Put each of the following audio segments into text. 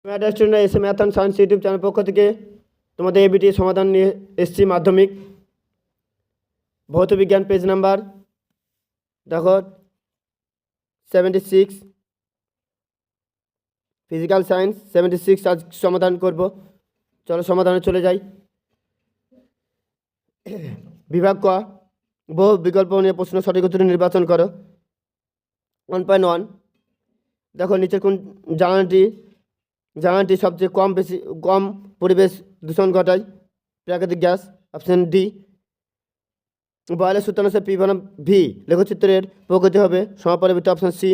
Math স্টুডেন্টরা এসে math and science YouTube channel পক্ষ থেকে তোমাদের এবিটি সমাধান নিয়ে এসেছি। মাধ্যমিক ভৌত বিজ্ঞান পেজ নাম্বার দেখো 76, ফিজিক্যাল সায়েন্স 76 আজ সমাধান করব। চলো সমাধানে চলে যাই। বিভাগ ক, বহু বিকল্প নিয়ে প্রশ্ন সঠিক উত্তর নির্বাচন করো। 1.1 দেখো নিচের কোন জ্বালানিটি সবচেয়ে কম পরিবেশ দূষণ ঘটায়? প্রাকৃতিক গ্যাস। Option D. বয়লের সূত্রাংশে পি বনাম ভি লেখচিত্রের প্রকৃতি হবে সমাপরিবৃত্ত। Option C.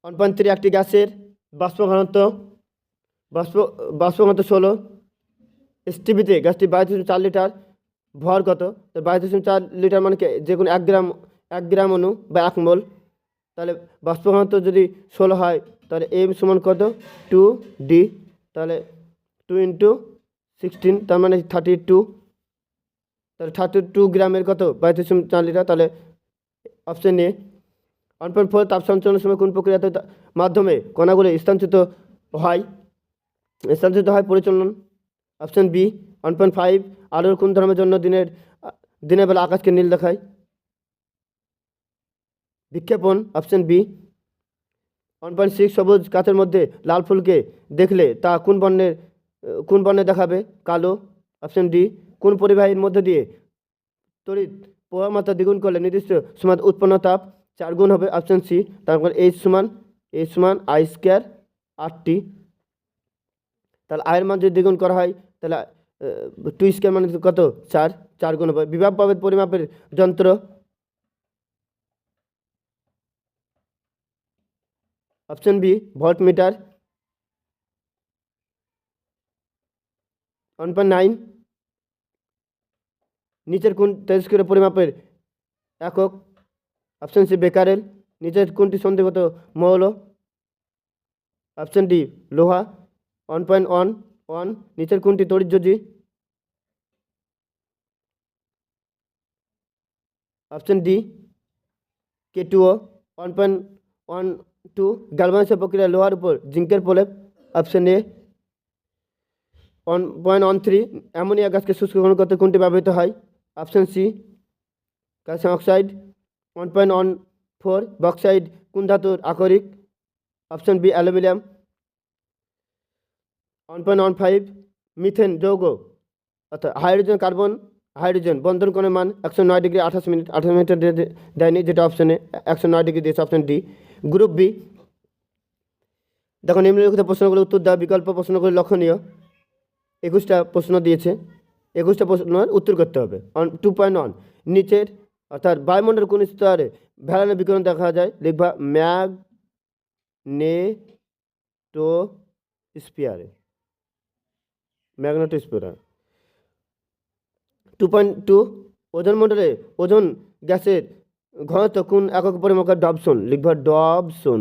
1.3 একটি গ্যাসের বাষ্প ঘনত্ব 16 এসটিভিতে গ্যাসটি 22.4 লিটার। ভর কত? 22.4 লিটার মানে যে কোনো 1 গ্রাম অণু বা 1 মোল। তাহলে বাষ্প ঘনত্ব যদি 16 হয় তাহলে এম সমান কত? 2D। তাহলে 2 × 16 তার মানে 32। তাহলে 32 গ্রামের কত? 22.4 লিটার। তাহলে অপশন এ। 1.4 তাপ সঞ্চালনের সময় কোন প্রক্রিয়াতে মাধ্যমে কণাগুলি স্থানচ্যুত হয় পরিচলন। Option B. 1.5 আলোর কোন ধর্মের জন্য দিনের বেলা আকাশকে নীল দেখায়? বিক্ষেপণ। Option B. 1.6 সবুজ গাছের মধ্যে লাল ফুলকে দেখলে তা কোন বর্ণে দেখাবে? কালো। Option D. কোন পরিবাহীর মধ্যে দিয়ে তড়িৎ প্রবাহ মাত্রা দ্বিগুণ করলে নির্দিষ্ট সময় উৎপন্ন তাপ 4 গুণ হবে? Option C. তারপর H সমান I² RT। তাহলে আয়ের মান যদি দ্বিগুণ করা হয় তাহলে 2² মানে কত? 4 গুণ হবে। বিভব প্রভেদ পরিমাপের যন্ত্র। Option B voltmeter. 1.9 নিচের কোন তেজস্ক্রিয় পরিমাপের একক? Option C becquerel. নিচের কোনটি সন্ধিগত মৌল? অপশন ডি লোহা। 1.1 নিচের কোনটি তড়িৎযোজী? Option D K2O। 1.12 গ্যালভানিজেশন প্রক্রিয়া লোহার উপর জিঙ্কের প্রলেপ। Option A. 1.13 অ্যামোনিয়া গ্যাসকে শুষ্ককরণ করতে কোনটি ব্যবহৃত হয়? Option C calcium oxide. 1.14 bauxite কোন ধাতুর আকরিক? Option B aluminium. 1.15 মিথেন যৌগ অর্থাৎ হাইড্রোজেন বন্ধন কোণের মান 109 ডিগ্রি 28 মিনিট। 28 মিনিট দেয়নি, যেটা অপশনে 109 ডিগ্রি দিয়েছে। Option D. গ্রুপ বি দেখো নিম্নলিখিত প্রশ্নগুলো উত্তর দেওয়া। বিকল্প প্রশ্নগুলি লক্ষণীয়। 21টা প্রশ্ন দিয়েছে, 21টা প্রশ্নের উত্তর করতে হবে। 2.1 নিচের অর্থাৎ বায়ুমণ্ডল কোন স্তরে ভ্যালানের বিকিরণ দেখা যায়? লিখবা ম্যাগনেটোস্ফিয়ারে। 2.2 ওজোন মণ্ডলে ওজোন গ্যাসের ঘনত্ব কোন একক পরিমাপ? ডবসন। লিখবা ডবসন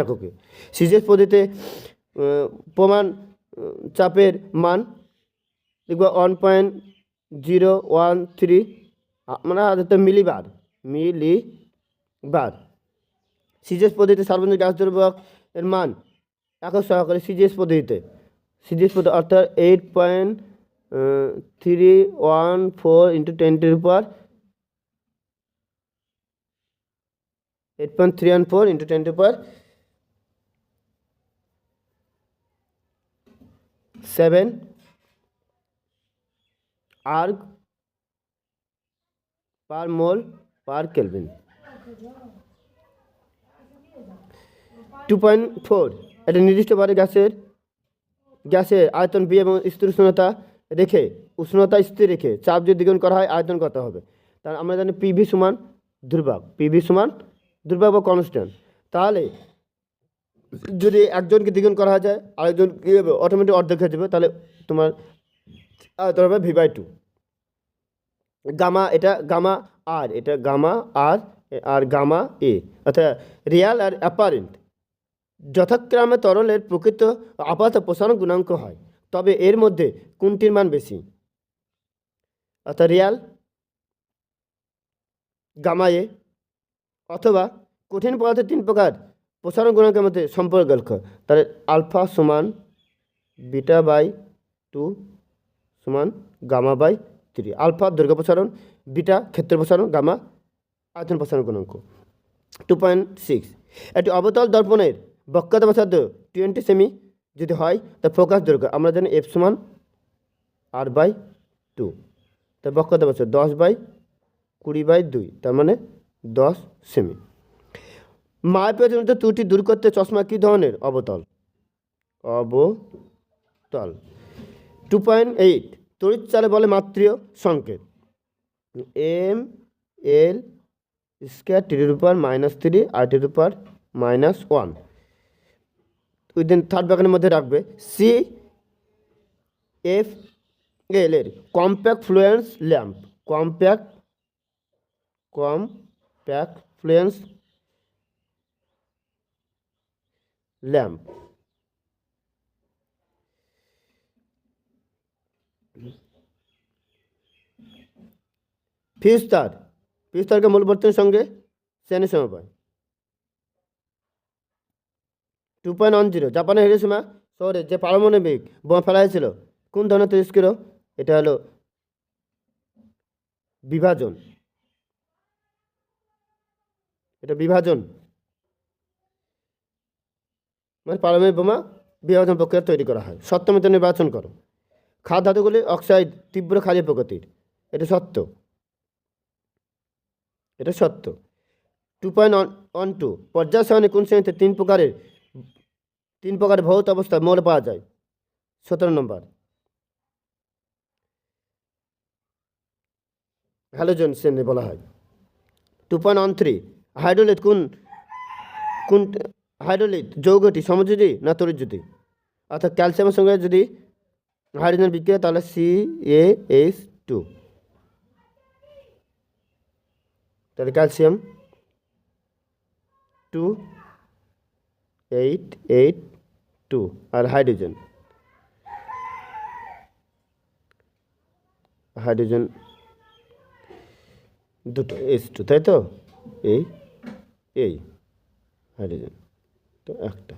এককে। সিজিএস পদ্ধতিতে প্রমাণ চাপের মান লিখবা 1.013 মানে মিলিবার। সিজিএস পদ্ধতিতে সার্বজনীন গ্যাস দ্রব্যক এর মান একক সহকারে সিজিএস পদ্ধতিতে অর্থাৎ 8.314 × 10⁻⁴ 8.314 × 10⁻⁷ arg per mole per Kelvin। 2.4 একটা নির্দিষ্ট বারে গ্যাসের আয়তন বি এবং স্থির উষ্ণতা স্থির রেখে চাপ যদি দ্বিগুণ করা হয় আয়তন কত হবে? তার আমরা জানি পিভি সমান ধ্রুবক বা কনস্ট্যান্ট। তাহলে যদি একজনকে দ্বিগুণ করা যায় আরেকজন কী হবে? অটোমেটিক অর্ধেক হয়ে যাবে। তাহলে তোমার আয়তন হবে V/2। এটা গামা আর আর গামা এ অর্থাৎ রিয়াল আর অ্যাপারেন্ট যথাক্রমে তরলের প্রকৃত আপাত প্রসারণ গুণাঙ্ক হয়, তবে এর মধ্যে কোনটির মান বেশি? অর্থাৎ রিয়াল গামা এ অথবা কঠিন পদার্থের 3 প্রকার প্রসারণ গুণাঙ্কের মধ্যে সম্পর্ক লক্ষ্য, তাহলে আলফা সমান বিটা বাই 2 সমান গামা বাই 3। আলফা দৈর্ঘ্য প্রসারণ, বিটা ক্ষেত্র প্রসারণ, গামা আয়তন প্রসারণ গুণাঙ্ক। 2.6 একটি অবতল দর্পণের বক্রতা ব্যাসার্ধ 20 সেমি যদি হয় তা ফোকাস দৈর্ঘ্য আমরা জানি এফ সমান r/2, তার বক্রতা ব্যাসার্ধ 10/20/2, তার মানে 10 সেমি। মায়োপিয়াজনিত ত্রুটি দূর করতে চশমা কী ধরনের? অবতল। 2.8 তড়িৎ চালে বলে মাত্রীয় সংকেত m l square (10⁻³ r⁻⁻1) within third ব্র্যাকেটের মধ্যে রাখবে। সি এফ এল এর compact fluorescent lamp, compact fluorescent lamp fuse তারকে মূল বর্তনীর সঙ্গে শ্রেণী সমবায়। 2.10 জাপানের হিরোশিমা শহরে যে পারমাণবিক বোমা ফেলা হয়েছিল কোন ধরনের তেজস্ক্রিয়? এটা হলো বিভাজন, এটা বিভাজন মানে পারমাণবিক বোমা বিভাজন প্রক্রিয়া তৈরি করা হয়। সত্য মিথ্যা নির্বাচন করো। খাদ ধাতুগুলি অক্সাইড তীব্র ক্ষারীয় প্রকৃতির, এটা সত্য, এটা সত্য। 2.12 পর্যায় সারণী কোন শ্রেণীতে তিন প্রকারের ভৌত অবস্থায় মৌল পাওয়া যায়? 17 নম্বর হ্যালোজেন শ্রেণী বলা হয়। 2.13 হাইড্রোলিথ কোন হাইড্রোলিথ যৌগটি সমযোজী না তড়িৎযোজী? অর্থাৎ ক্যালসিয়ামের সঙ্গে যদি হাইড্রোজেন বিক্রিয়া তাহলে CaH2, তাহলে ক্যালসিয়াম 2 8 8 2 আর হাইড্রোজেন দুটো H2, তাই তো? এই হাইড্রোজেন তো একটা।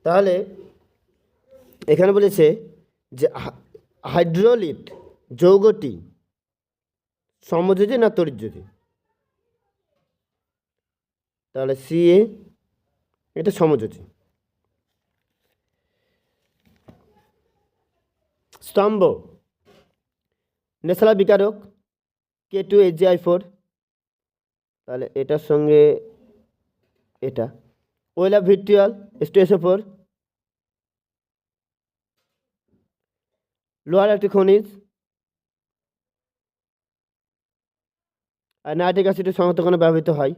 তাহলে এখানে বলেছে যে হাইড্রোলিথ যৌগটি সমযোজী না তড়িৎযোজী? তাহলে Ca এটা সমযোজী। স্তম্ভ নেশালা বিকারক K2HgI4, তাহলে এটার সঙ্গে এটা ওয়েলা ভিট্রিয়াল H2SO4, লোহার একটি খনিজ আর নাইট্রিক অ্যাসিডের শনাক্তকরণে ব্যবহৃত হয়।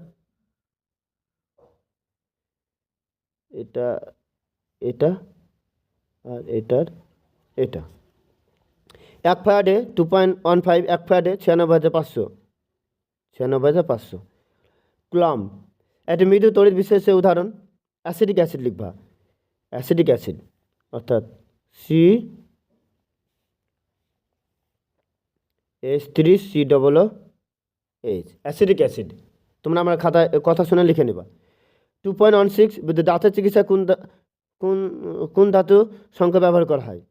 এটা আর এটা 1 ফ্যারাডে 2.15 1 ফ্যারাডে 96,500 কুলম্ব একটি মৃদু তড়িৎ বিশেষের উদাহরণ। অ্যাসিডিক অ্যাসিড লিখবা, অ্যাসিডিক অ্যাসিড অর্থাৎ CH3COOH অ্যাসিডিক অ্যাসিড। তোমরা আমার খাতায় কথা শুনে লিখে নেবা। 2.16 দাঁতের চিকিৎসা কোন ধাতু সংখ্যা ব্যবহার করা হয়?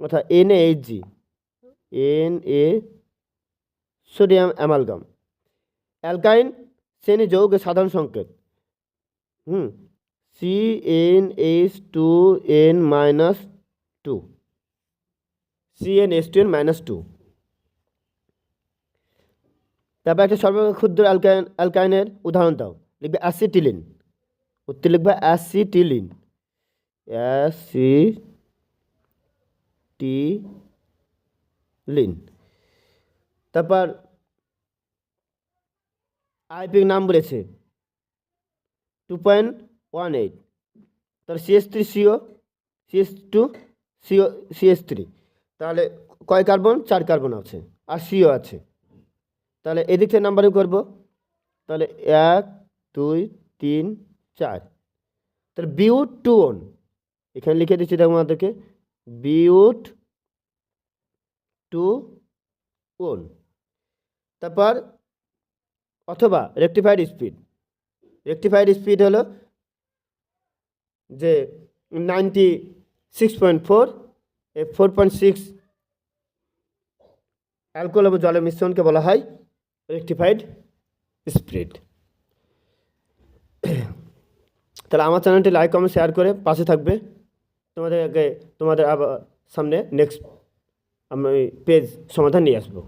অর্থাৎ NaHg, সোডিয়াম অ্যামালগাম। অ্যালকাইন শ্রেণী যৌগের সাধারণ সংকেত CnH2n-2, CnH2n-2। তারপর একটা সর্বক্ষুদ্র অ্যালকাইনের উদাহরণ দাও। লিখবে অ্যাসিটিলিন, উত্তর লিখবে অ্যাসিটিলিন, তারপর আইপির নাম বলেছে 2.18 তাহলে CH3CO CH2CO CH3, তাহলে কয় কার্বন? 4 কার্বন আছে আর CO আছে। তাহলে এদিক থেকে নাম্বারিং করবো, তাহলে 1 2 3 4, তাহলে বিউট 2 এখানে লিখে দিচ্ছি দেখো আমাদেরকে বিউট 2 তারপর অথবা রেকটিফাইড স্পিড হলো যে 96.4, এই 4.6 অ্যালকোহল এবং জলের মিশ্রণকে বলা হয় রেকটিফাইড স্পিরিট। তাহলে আমার চ্যানেলটি লাইক কমেন্ট শেয়ার করে পাশে থাকবে। তোমাদের আবার সামনে নেক্সট আমি পেজ সমাধান নিয়ে আসবো।